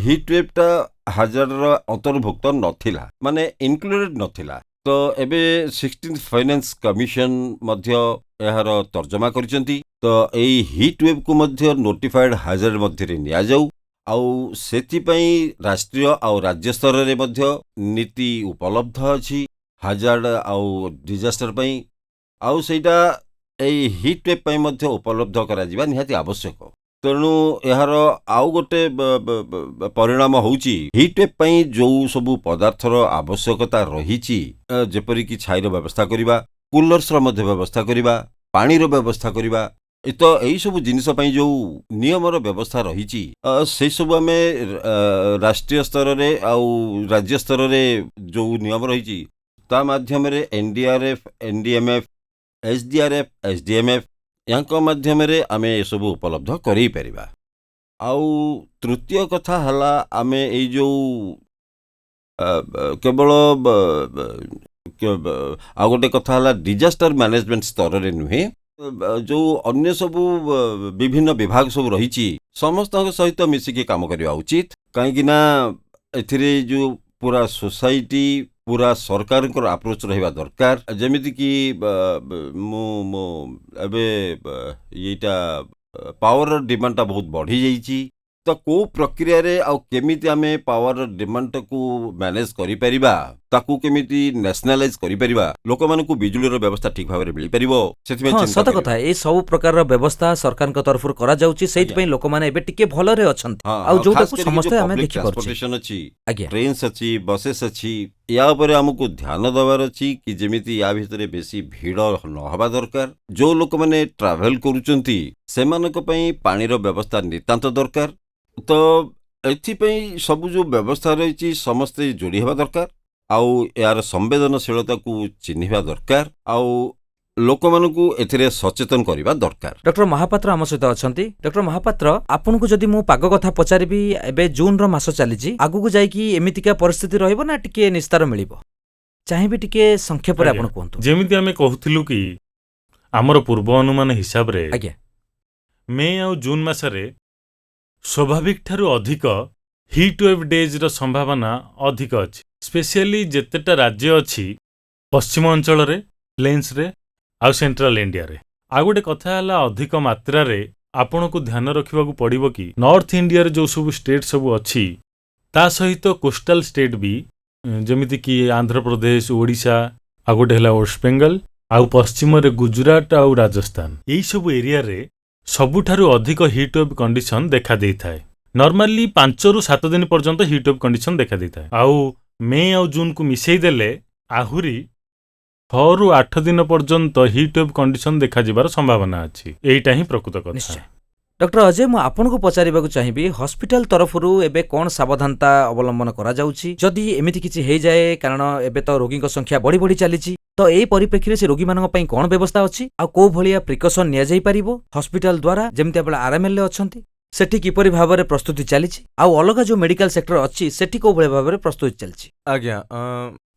हिट वेव टा हाजार्डर अंतर्भुक्त नथिला, माने इनक्लूडेड नथिला। तो एबे 16th फाइनेंस कमिशन मध्य एहार तर्जमा करिसंती। तो एई हिट वेव को मध्य नोटिफाइड हाजार्ड मध्य रे निया जाऊ, आउ सेति पई राष्ट्रीय आउ राज्य स्तर रे मध्य नीति उपलब्ध अछि हाजार्ड आउ डिजास्टर पई, आउ सेटा एई हिट वेव पई मध्य उपलब्ध करा जिबा निहाती आवश्यक। तेणु एहार आउ गोटे परिणाम होउची हिट वेव पई जो सब पदार्थर आवश्यकता रहिची, जेपरि कि छाईर व्यवस्था करिबा, कूलर्स र मध्य व्यवस्था करिबा, पानीर व्यवस्था करिबा, तो यही सब जिनिस पई जो नियमर व्यवस्था रहिची से सब आमे राष्ट्रीय स्तर रे आउ राज्य स्तर रे जो नियम रहिची ता माध्यम रे एनडीआरएफ, एनडीएमएफ, एसडीआरएफ, एसडीएमएफ यांको माध्यम रे आमे ए सब उपलब्ध करि परिबा। आउ तृतीय कथा हला आमे एई जो केवल आ गोटे कथा हला डिजास्टर मैनेजमेंट स्तर रे नुहे, जो अन्य सब विभिन्न विभाग सब रहिची समस्त सहित मिसिकी काम करिवा उचित। काहेकि ना एथिरे जो पूरा सोसाइटी पूरा सरकार को अप्रोच रहिबा दरकार, जेमिति कि मो एबे येटा पावर डिमांड बहुत बढ़ी जाइची। तो को प्रक्रिया रे आ केमिति आमे पावर डिमांड को मैनेज करि परिबा, ताकू केमिति नेशनलाइज करि परिबा, लोक मानकू बिजुलीर व्यवस्था ठीक भाबरे मिलि परिबो, सेथिमे चिंता सत कथा। ए सब प्रकार व्यवस्था सरकार को तरफ करा जाउची, सेति पई लोक माने एबे टिके भलो रे अछंती, आ जोटा को समस्त आमे देखि परछि। ट्रांसपोर्टेशन अछि, आज्ञा ट्रेन्स अछि, बसेस अछि, या ऊपर हमको ध्यान दबार अछि कि जेमिति या भितरे बेसी भीड़ न हवा दरकार। जो लोक माने ट्रैवल करूचंती सेमानक पई पानीर व्यवस्था नितांत दरकार। तो एथिपई सब जो व्यवस्था रही समस्त जोड़ी हवा दरकार, आउ यार संवेदनशीलता को चिन्हिबा दरकार, आउ लोक मानकू एथिरे सचेतन करिबा दरकार। डॉक्टर महापात्र आम सहित अछंती। डॉक्टर महापात्र, आपनको जदि मु पाग कथा पचारिबी, एबे जून रो मास चलीची, आगु जाई कि एमितिका परिस्थिति रहइबो ना टिके निस्तार मिलिबो? चाहेबी टिके संक्षेप रे आपण कोंतु। जेमिति हमें कहूतिलु कि हमर पूर्व अनुमान हिसाब रे आज्ञा मे आ जून मासरे स्वाभाविक ठारू अधिक हिट वेव डेज रो संभावना अधिक अछि। स्पेशली जेतेटा राज्य अछि पश्चिम अंचल रे, प्लेन्स रे आ सेंट्रल इंडिया रे। आ गोटे कथा हला अधिक मात्रा रे आपण को ध्यान रखिबा को पड़िबो कि नॉर्थ इंडिया रे जो सब स्टेट सब अछि ता सहित कोस्टल स्टेट भी ଯେମିତିକି ଆନ୍ଧ୍ରପ୍ରଦେଶ, ଓଡ଼ିଶା, ଆଉ ଗୋଟେ ହେଲା ୱେଷ୍ଟବେଙ୍ଗଲ, ଆଉ ପଶ୍ଚିମରେ ଗୁଜୁରାଟ ଆଉ ରାଜସ୍ଥାନ। ଏଇସବୁ ଏରିଆରେ ସବୁଠାରୁ ଅଧିକ ହିଟ୍ ୱେଭ୍ କଣ୍ଡିସନ ଦେଖାଦେଇଥାଏ। ନର୍ମାଲି 5ରୁ 7 ଦିନ ପର୍ଯ୍ୟନ୍ତ ହିଟ୍ ୱେଭ୍ କଣ୍ଡିସନ ଦେଖାଦେଇଥାଏ। ଆଉ ମେ ଆଉ ଜୁନକୁ ମିଶେଇ ଦେଲେ ଆହୁରି 6ରୁ 8 ଦିନ ପର୍ଯ୍ୟନ୍ତ ହିଟ୍ ୱେଭ୍ କଣ୍ଡିସନ ଦେଖାଯିବାର ସମ୍ଭାବନା ଅଛି। ଏଇଟା ହିଁ ପ୍ରକୃତ କଥା। ନିଶ୍ଚୟ। ଡକ୍ଟର ଅଜୟ, ମୁଁ ଆପଣଙ୍କୁ ପଚାରିବାକୁ ଚାହିଁବି, ହସ୍ପିଟାଲ ତରଫରୁ ଏବେ କ'ଣ ସାବଧାନତା ଅବଲମ୍ବନ କରାଯାଉଛି? ଯଦି ଏମିତି କିଛି ହେଇଯାଏ, କାରଣ ଏବେ ତ ରୋଗୀଙ୍କ ସଂଖ୍ୟା ବଢ଼ି ବଢ଼ି ଚାଲିଛି, ତ ଏଇ ପରିପ୍ରେକ୍ଷୀରେ ସେ ରୋଗୀମାନଙ୍କ ପାଇଁ କ'ଣ ବ୍ୟବସ୍ଥା ଅଛି ଆଉ କୋଉ ଭଳିଆ ପ୍ରିକସନ୍ ନିଆଯାଇ ପାରିବ ହସ୍ପିଟାଲ ଦ୍ୱାରା? ଯେମିତି ଆପଣ ଆର୍ଏମ୍ଏଲ୍ରେ ଅଛନ୍ତି, ସେଠି କିପରି ଭାବରେ ପ୍ରସ୍ତୁତି ଚାଲିଛି, ଆଉ ଅଲଗା ଯୋଉ ମେଡିକାଲ ସେକ୍ଟର ଅଛି ସେଠି କୋଉ ଭଳି ଭାବରେ ପ୍ରସ୍ତୁତି ଚାଲିଛି? ଆଜ୍ଞା,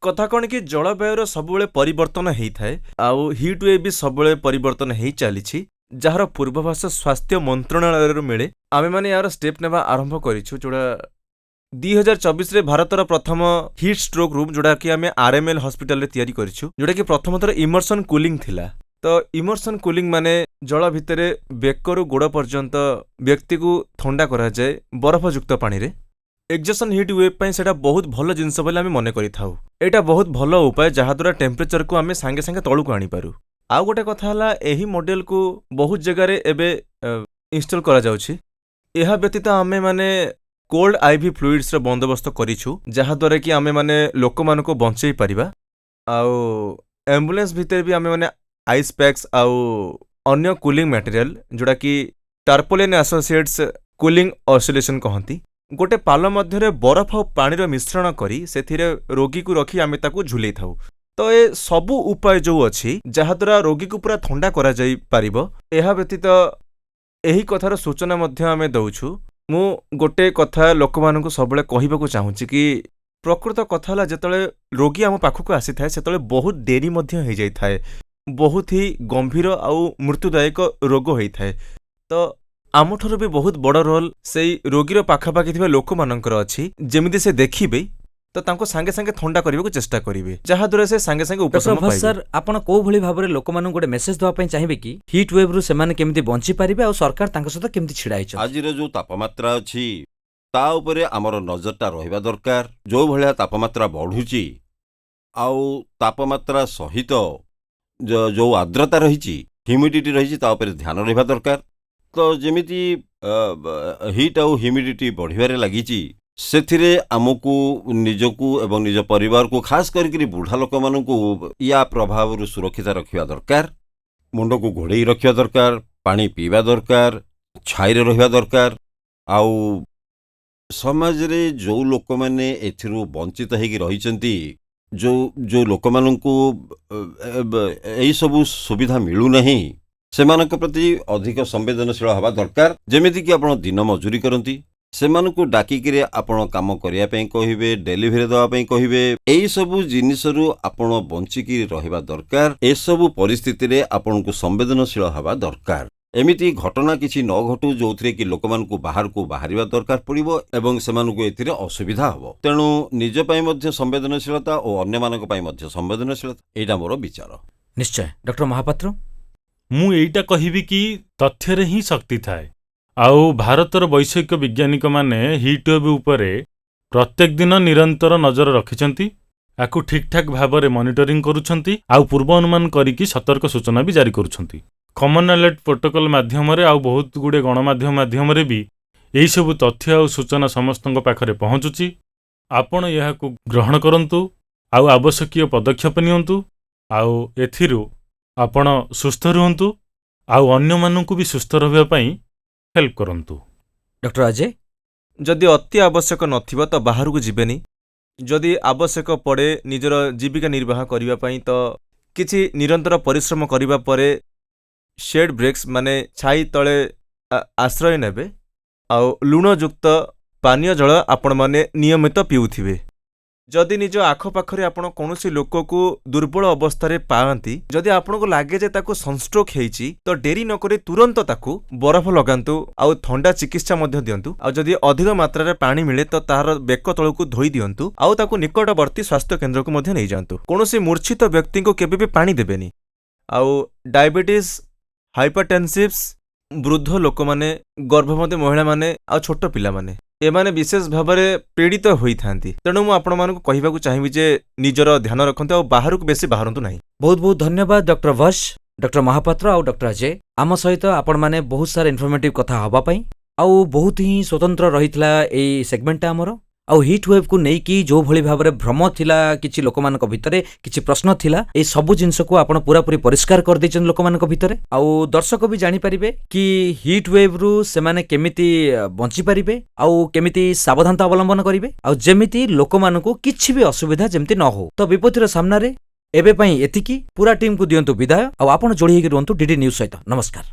କଥା କ'ଣ କି ଜଳବାୟୁର ସବୁବେଳେ ପରିବର୍ତ୍ତନ ହେଇଥାଏ, ଆଉ ହିଟ୍ ୱେଭ୍ ବି ସବୁବେଳେ ପରିବର୍ତ୍ତନ ହେଇ ଚାଲିଛି, ଯାହାର ପୂର୍ବାଭାସ ସ୍ୱାସ୍ଥ୍ୟ ମନ୍ତ୍ରଣାଳୟରୁ ମିଳେ। ଆମେମାନେ ଏହାର ଷ୍ଟେପ୍ ନେବା ଆରମ୍ଭ କରିଛୁ, ଯୋଉଟା 2024ରେ ଭାରତର ପ୍ରଥମ ହିଟ୍ ଷ୍ଟ୍ରୋକ୍ ରୁମ୍, ଯୋଉଟାକି ଆମେ ଆର୍ଏମ୍ଏଲ୍ ହସ୍ପିଟାଲରେ ତିଆରି କରିଛୁ, ଯୋଉଟାକି ପ୍ରଥମ ଥର ଇମର୍ସନ୍ କୁଲିଂ ଥିଲା। ତ ଇମର୍ସନ୍ କୁଲିଂ ମାନେ ଜଳ ଭିତରେ ବେକରୁ ଗୋଡ଼ ପର୍ଯ୍ୟନ୍ତ ବ୍ୟକ୍ତିକୁ ଥଣ୍ଡା କରାଯାଏ ବରଫଯୁକ୍ତ ପାଣିରେ। ଏକ୍ସଜେସନ୍ ହିଟ୍ ୱେଭ୍ ପାଇଁ ସେଇଟା ବହୁତ ଭଲ ଜିନିଷ ବୋଲି ଆମେ ମନେ କରିଥାଉ। ଏଇଟା ବହୁତ ଭଲ ଉପାୟ, ଯାହାଦ୍ୱାରା ଟେମ୍ପରେଚରକୁ ଆମେ ସାଙ୍ଗେ ସାଙ୍ଗେ ତଳକୁ ଆଣିପାରୁ। ଆଉ ଗୋଟେ କଥା ହେଲା, ଏହି ମଡେଲକୁ ବହୁତ ଜାଗାରେ ଏବେ ଇନଷ୍ଟଲ କରାଯାଉଛି। ଏହା ବ୍ୟତୀତ ଆମେମାନେ କୋଲ୍ଡ ଆଇଭି ଫ୍ଲୁଇଡ୍ସର ବନ୍ଦୋବସ୍ତ କରିଛୁ, ଯାହାଦ୍ୱାରା କି ଆମେମାନେ ଲୋକମାନଙ୍କୁ ବଞ୍ଚେଇ ପାରିବା। ଆଉ ଆମ୍ବୁଲାନ୍ସ ଭିତରେ ବି ଆମେମାନେ ଆଇସ୍ ପ୍ୟାକ୍ସ ଆଉ ଅନ୍ୟ କୁଲିଂ ମ୍ୟାଟେରିଆଲ, ଯୋଉଟାକି ଟାର୍ପୋଲିନ୍ ଆସୋସିଏଟ୍ସ କୁଲିଂ ଅସିଲେସନ୍ କହନ୍ତି, ଗୋଟେ ପାଲ ମଧ୍ୟରେ ବରଫ ଆଉ ପାଣିର ମିଶ୍ରଣ କରି ସେଥିରେ ରୋଗୀକୁ ରଖି ଆମେ ତାକୁ ଝୁଲେଇ ଥାଉ। ତ ଏ ସବୁ ଉପାୟ ଯୋଉ ଅଛି, ଯାହାଦ୍ୱାରା ରୋଗୀକୁ ପୁରା ଥଣ୍ଡା କରାଯାଇ ପାରିବ। ଏହା ବ୍ୟତୀତ ଏହି କଥାର ସୂଚନା ମଧ୍ୟ ଆମେ ଦଉଛୁ। ମୁଁ ଗୋଟେ କଥା ଲୋକମାନଙ୍କୁ ସବୁବେଳେ କହିବାକୁ ଚାହୁଁଛି କି ପ୍ରକୃତ କଥା ହେଲା, ଯେତେବେଳେ ରୋଗୀ ଆମ ପାଖକୁ ଆସିଥାଏ ସେତେବେଳେ ବହୁତ ଡେରି ମଧ୍ୟ ହେଇଯାଇଥାଏ, ବହୁତ ହି ଗମ୍ଭୀର ଆଉ ମୃତ୍ୟୁଦାୟକ ରୋଗ ହେଇଥାଏ। ତ ଆମଠାରୁ ବି ବହୁତ ବଡ଼ ରୋଲ୍ ସେଇ ରୋଗୀର ପାଖାପାଖି ଥିବା ଲୋକମାନଙ୍କର ଅଛି। ଯେମିତି ସେ ଦେଖିବେ ତ ତାଙ୍କୁ ସାଙ୍ଗେ ସାଙ୍ଗେ ଥଣ୍ଡା କରିବାକୁ ଚେଷ୍ଟା କରିବେ, ଯାହାଦ୍ୱାରା ସେ ସାଙ୍ଗେ ସାଙ୍ଗେ ଉପଶମ ପାଇବେ। ସାର୍, ଆପଣ କୋଉ ଭଳି ଭାବରେ ଲୋକମାନଙ୍କୁ ଗୋଟେ ମେସେଜ ଦେବା ପାଇଁ ଚାହିଁବେ କି ହିଟ୍ ୱେଭ୍ରୁ ସେମାନେ କେମିତି ବଞ୍ଚି ପାରିବେ ଆଉ ସରକାର ତାଙ୍କ ସହିତ କେମିତି ଛିଡ଼ା ହେଇଛନ୍ତି? ଆଜିର ଯୋଉ ତାପମାତ୍ରା ଅଛି ତା ଉପରେ ଆମର ନଜରଟା ରହିବା ଦରକାର। ଯୋଉ ଭଳିଆ ତାପମାତ୍ରା ବଢ଼ୁଛି ଆଉ ତାପମାତ୍ରା ସହିତ ଯୋଉ ଆର୍ଦ୍ରତା ରହିଛି, ହ୍ୟୁମିଡିଟି ରହିଛି, ତା ଉପରେ ଧ୍ୟାନ ରହିବା ଦରକାର। ତ ଯେମିତି ହିଟ୍ ଆଉ ହ୍ୟୁମିଡିଟି ବଢ଼ିବାରେ ଲାଗିଛି, ସେଥିରେ ଆମକୁ ନିଜକୁ ଏବଂ ନିଜ ପରିବାରକୁ, ଖାସ୍ କରିକି ବୁଢ଼ା ଲୋକମାନଙ୍କୁ ୟା ପ୍ରଭାବରୁ ସୁରକ୍ଷିତ ରଖିବା ଦରକାର। ମୁଣ୍ଡକୁ ଘୋଡ଼େଇ ରଖିବା ଦରକାର, ପାଣି ପିଇବା ଦରକାର, ଛାଇରେ ରହିବା ଦରକାର। ଆଉ ସମାଜରେ ଯୋଉ ଲୋକମାନେ ଏଥିରୁ ବଞ୍ଚିତ ହେଇକି ରହିଛନ୍ତି, ଯୋଉ ଲୋକମାନଙ୍କୁ ଏଇସବୁ ସୁବିଧା ମିଳୁନାହିଁ, ସେମାନଙ୍କ ପ୍ରତି ଅଧିକ ସମ୍ବେଦନଶୀଳ ହେବା ଦରକାର। ଯେମିତିକି ଆପଣ ଦିନ ମଜୁରୀ କରନ୍ତି, ସେମାନଙ୍କୁ ଡାକିକିରି ଆପଣ କାମ କରିବା ପାଇଁ କହିବେ, ଡେଲିଭରି ଦେବା ପାଇଁ କହିବେ। ଏଇସବୁ ଜିନିଷରୁ ଆପଣ ବଞ୍ଚିକି ରହିବା ଦରକାର। ଏସବୁ ପରିସ୍ଥିତିରେ ଆପଣଙ୍କୁ ସମ୍ବେଦନଶୀଳ ହେବା ଦରକାର। ଏମିତି ଘଟଣା କିଛି ନ ଘଟୁ ଯୋଉଥିରେ କି ଲୋକମାନଙ୍କୁ ବାହାରକୁ ବାହାରିବା ଦରକାର ପଡ଼ିବ ଏବଂ ସେମାନଙ୍କୁ ଏଥିରେ ଅସୁବିଧା ହେବ। ତେଣୁ ନିଜ ପାଇଁ ମଧ୍ୟ ସମ୍ବେଦନଶୀଳତା ଓ ଅନ୍ୟମାନଙ୍କ ପାଇଁ ମଧ୍ୟ ସମ୍ବେଦନଶୀଳତା, ଏଇଟା ମୋର ବିଚାର। ନିଶ୍ଚୟ। ଡକ୍ଟର ମହାପାତ୍ର, ମୁଁ ଏଇଟା କହିବି କି ତଥ୍ୟରେ ହିଁ ଶକ୍ତି ଥାଏ। ଆଉ ଭାରତର ବୈଷୟିକ ବିଜ୍ଞାନିକମାନେ ହିଟ୍ ୱେଭ୍ ଉପରେ ପ୍ରତ୍ୟେକ ଦିନ ନିରନ୍ତର ନଜର ରଖିଛନ୍ତି, ଆକୁ ଠିକ୍ଠାକ୍ ଭାବରେ ମନିଟରିଂ କରୁଛନ୍ତି, ଆଉ ପୂର୍ବ ଅନୁମାନ କରିକି ସତର୍କ ସୂଚନା ବି ଜାରି କରୁଛନ୍ତି। କମନ୍ ଆଲର୍ଟ ପ୍ରୋଟୋକଲ୍ ମାଧ୍ୟମରେ ଆଉ ବହୁତ ଗୁଡ଼ିଏ ଗଣମାଧ୍ୟମ ମାଧ୍ୟମରେ ବି ଏହିସବୁ ତଥ୍ୟ ଆଉ ସୂଚନା ସମସ୍ତଙ୍କ ପାଖରେ ପହଞ୍ଚୁଛି। ଆପଣ ଏହାକୁ ଗ୍ରହଣ କରନ୍ତୁ ଆଉ ଆବଶ୍ୟକୀୟ ପଦକ୍ଷେପ ନିଅନ୍ତୁ, ଆଉ ଏଥିରୁ ଆପଣ ସୁସ୍ଥ ରୁହନ୍ତୁ ଆଉ ଅନ୍ୟମାନଙ୍କୁ ବି ସୁସ୍ଥ ରହିବା ପାଇଁ ହେଲ୍ପ କରନ୍ତୁ। ଡକ୍ଟର ଅଜୟ, ଯଦି ଅତି ଆବଶ୍ୟକ ନଥିବ ତ ବାହାରକୁ ଯିବେନି। ଯଦି ଆବଶ୍ୟକ ପଡ଼େ ନିଜର ଜୀବିକା ନିର୍ବାହ କରିବା ପାଇଁ, ତ କିଛି ନିରନ୍ତର ପରିଶ୍ରମ କରିବା ପରେ ଶେଡ୍ ବ୍ରେକ୍ସ ମାନେ ଛାଇ ତଳେ ଆଶ୍ରୟ ନେବେ। ଆଉ ଲୁଣଯୁକ୍ତ ପାନୀୟ ଜଳ ଆପଣମାନେ ନିୟମିତ ପିଉଥିବେ। ଯଦି ନିଜ ଆଖପାଖରେ ଆପଣ କୌଣସି ଲୋକକୁ ଦୁର୍ବଳ ଅବସ୍ଥାରେ ପାଆନ୍ତି, ଯଦି ଆପଣଙ୍କୁ ଲାଗେ ଯେ ତାକୁ ସନଷ୍ଟ୍ରୋକ୍ ହେଇଛି, ତ ଡେରି ନକରି ତୁରନ୍ତ ତାକୁ ବରଫ ଲଗାନ୍ତୁ ଆଉ ଥଣ୍ଡା ଚିକିତ୍ସା ମଧ୍ୟ ଦିଅନ୍ତୁ। ଆଉ ଯଦି ଅଧିକ ମାତ୍ରାରେ ପାଣି ମିଳେ ତ ତାହାର ବେକ ତଳକୁ ଧୋଇ ଦିଅନ୍ତୁ ଆଉ ତାକୁ ନିକଟବର୍ତ୍ତୀ ସ୍ୱାସ୍ଥ୍ୟ କେନ୍ଦ୍ରକୁ ମଧ୍ୟ ନେଇଯାଆନ୍ତୁ। କୌଣସି ମୂର୍ଚ୍ଛିତ ବ୍ୟକ୍ତିଙ୍କୁ କେବେ ବି ପାଣି ଦେବେନି। ଆଉ ଡାଇବେଟିସ୍, ହାଇପରଟେନସିଭ୍ସ, ବୃଦ୍ଧ ଲୋକମାନେ, ଗର୍ଭବତୀ ମହିଳାମାନେ ଆଉ ଛୋଟ ପିଲାମାନେ, ଏମାନେ ବିଶେଷ ଭାବରେ ପୀଡ଼ିତ ହୋଇଥାନ୍ତି। ତେଣୁ ମୁଁ ଆପଣମାନଙ୍କୁ କହିବାକୁ ଚାହିଁବି ଯେ ନିଜର ଧ୍ୟାନ ରଖନ୍ତୁ ଆଉ ବାହାରକୁ ବେଶୀ ବାହାରନ୍ତୁ ନାହିଁ। ବହୁତ ବହୁତ ଧନ୍ୟବାଦ ଡକ୍ଟର ଭସ୍, ଡକ୍ଟର ମହାପାତ୍ର ଆଉ ଡକ୍ଟର ଅଜୟ ଆମ ସହିତ ଆପଣମାନେ ବହୁତ ସାରା ଇନଫର୍ମେଟିଭ କଥା ହବା ପାଇଁ। ଆଉ ବହୁତ ହିଁ ସ୍ୱତନ୍ତ୍ର ରହିଥିଲା ଏଇ ସେଗମେଣ୍ଟଟା ଆମର। ଆଉ ହିଟ୍ ୱେଭ୍କୁ ନେଇକି ଯୋଉ ଭଳି ଭାବରେ ଭ୍ରମ ଥିଲା କିଛି ଲୋକମାନଙ୍କ ଭିତରେ, କିଛି ପ୍ରଶ୍ନ ଥିଲା, ଏଇ ସବୁ ଜିନିଷକୁ ଆପଣ ପୁରାପୁରି ପରିଷ୍କାର କରିଦେଇଛନ୍ତି ଲୋକମାନଙ୍କ ଭିତରେ। ଆଉ ଦର୍ଶକ ବି ଜାଣିପାରିବେ କି ହିଟ୍ ୱେଭ୍ରୁ ସେମାନେ କେମିତି ବଞ୍ଚିପାରିବେ ଆଉ କେମିତି ସାବଧାନତା ଅବଲମ୍ବନ କରିବେ, ଆଉ ଯେମିତି ଲୋକମାନଙ୍କୁ କିଛି ବି ଅସୁବିଧା ଯେମିତି ନ ହଉ। ତ ବିପତ୍ତିର ସାମ୍ନାରେ ଏବେ ପାଇଁ ଏତିକି। ପୁରା ଟିମ୍କୁ ଦିଅନ୍ତୁ ବିଦାୟ, ଆଉ ଆପଣ ଯୋଡ଼ି ହେଇକି ରୁହନ୍ତୁ ଡିଡି ନ୍ୟୁଜ୍ ସହିତ। ନମସ୍କାର।